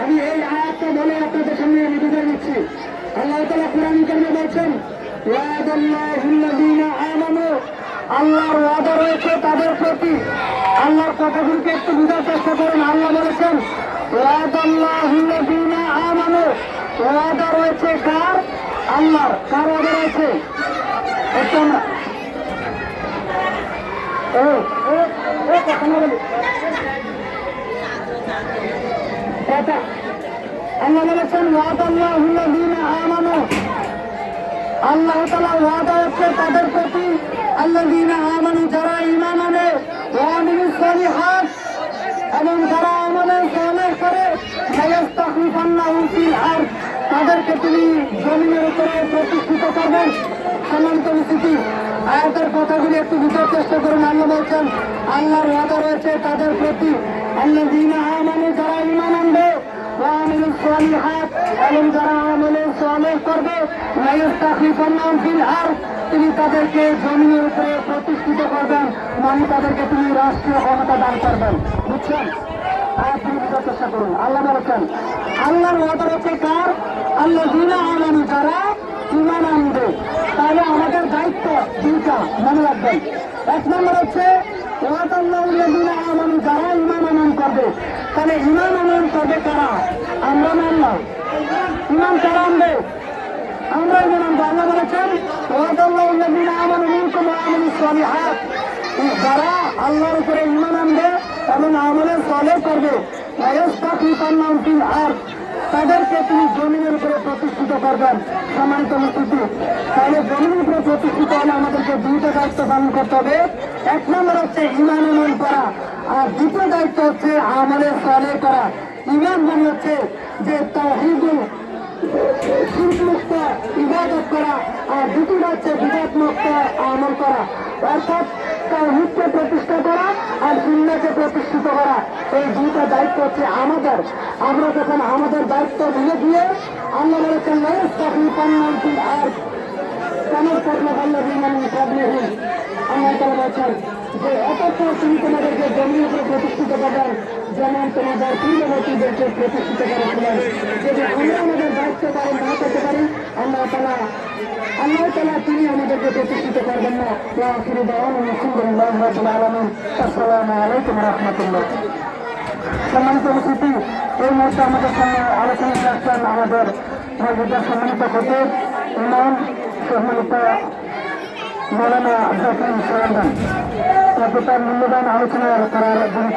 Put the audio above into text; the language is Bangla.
আমি এই আয়াতটা বলে আপনাদের সামনে আমি বিদায় নিচ্ছি। আল্লাহ তাআলা কোরআন কারিমে বলছেন, আল্লাহর ওয়াদা রয়েছে তাদের প্রতি। আল্লাহর কথাগুলোকে একটু বোঝার চেষ্টা করুন। আল্লাহ বলেছেন ওয়াদাল্লাহুল্লাযীনা আমানু, ওয়াদা রয়েছে কার? আল্লাহর। কার ওয়াদা রয়েছে? একটু আমরা কথা না বলি। আল্লাহ বলেছেন ওয়াদাল্লাহুল্লাযীনা আমানু, আল্লাহ তাআলা ওয়াদা হচ্ছে তাদের প্রতি আল্লাযীনা আমানু, যারা ঈমান আনে, ওয়া আমিলুস সালিহাত, এবং যারা আমলে সালেহ করে, লায়াস্তাখলিফান্নাহুম ফিল আরদ, তাদেরকে তিনি জমিনের উপরে প্রতিষ্ঠিত করবেন। সম্মানিত উপস্থিতি, আয়াতের কথাগুলি একটু বুঝার চেষ্টা করুন। আল্লাহ বলছেন আল্লাহর ওয়াদা রয়েছে তাদের প্রতি আল্লাযীনা আমানু, যারা ঈমান আনবে, ওয়া আমিলুস সালিহাত, এবং যারা আমলে সালেহ করবে, লায়াস্তাখলিফান্নাহুম ফিল আরদ, তিনি তাদেরকে জমিনের উপরে প্রতিষ্ঠিত করবেন, মানে তাদেরকে তিনি রাষ্ট্রীয় ক্ষমতা দান করবেন। বুঝছেন? তিনি বুঝার চেষ্টা করুন। আল্লাহ বলেছেন আল্লাহর ওয়াদা রয়েছে কার? আল্লাযীনা আমানু, যারা ঈমান আনবে। তাহলে আমাদের দায়িত্ব দুইটা, মনে রাখবেন। এক নম্বর হচ্ছে ওয়াদাল্লাহুল্লাযীনা আমানু, যারা ঈমান আনয়ন করবে। তাহলে ঈমান আনয়ন করবে কারা? আমরা না আল্লাহ? ঈমান কারা আনবে? আমরা ঈমান আনবো। আল্লাহ বলেছেন ওয়াদাল্লাহুল্লাযীনা আমানু মিনকুম ওয়া আমিলুস সালিহাত, যারা আল্লাহর উপরে ঈমান আনবে এবং আমলে সালেহ করবে, লায়াস্তাখলিফান্নাহুম ফিল আরদ, তাদেরকে তিনি জমিনের উপরে প্রতিষ্ঠিত করবেন। সম্মানিত উপস্থিতি, তাহলে জমিনের উপরে প্রতিষ্ঠিত হলে আমাদেরকে দুইটা দায়িত্ব পালন করতে হবে। এক নম্বর হচ্ছে ঈমান আনয়ন করা, আর দ্বিতীয় দায়িত্ব হচ্ছে আমলে সালেহ করা। ঈমান মানে হচ্ছে যে তাওহীদুল শিরক মুক্ত ইবাদত করা, আর দ্বিতীয়টা হচ্ছে বিদআত মুক্ত আমল করা, অর্থাৎ তাওহীদকে প্রতিষ্ঠা করা আর সুন্নাহকে প্রতিষ্ঠিত করা। এই দুইটা দায়িত্ব হচ্ছে আমাদের। আমরা যখন আমাদের দায়িত্ব ভুলে গিয়ে আল্লাহ বলেছেন লায়াস্তাখলিফান্নাহুম ফিল আরদ কামা ইসতাখলাফাল্লাযীনা মিন ক্বাবলিহিম, আল্লাহ তাআলা বলেছেন যে অতঃপর তিনি তোমাদেরকে জমির উপরে প্রতিষ্ঠিত করবেন যেমন তোমাদের পূর্ববর্তীদেরকে প্রতিষ্ঠিত করেছিলেন। যদি আমরা আমাদের দায়িত্ব পালন না করতে পারি, আল্লাহ তাআলা তিনি আমাদেরকে প্রতিষ্ঠিত করবেন না। ওয়া আখিরু দাওয়ানা আলহামদুলিল্লাহি রাব্বিল আলামিন। আসসালামু আলাইকুম ওয়া রাহমাতুল্লাহ। সম্মানিত উপস্থিতি, এই মুহূর্তে আমাদের সামনে আলোচনা করছেন আমাদের মসজিদের সম্মানিত খতিব ইমাম সম্মানিত মাওলানা জাকির হোসেন। তার মূল্যবান আলোচনা করার জন্য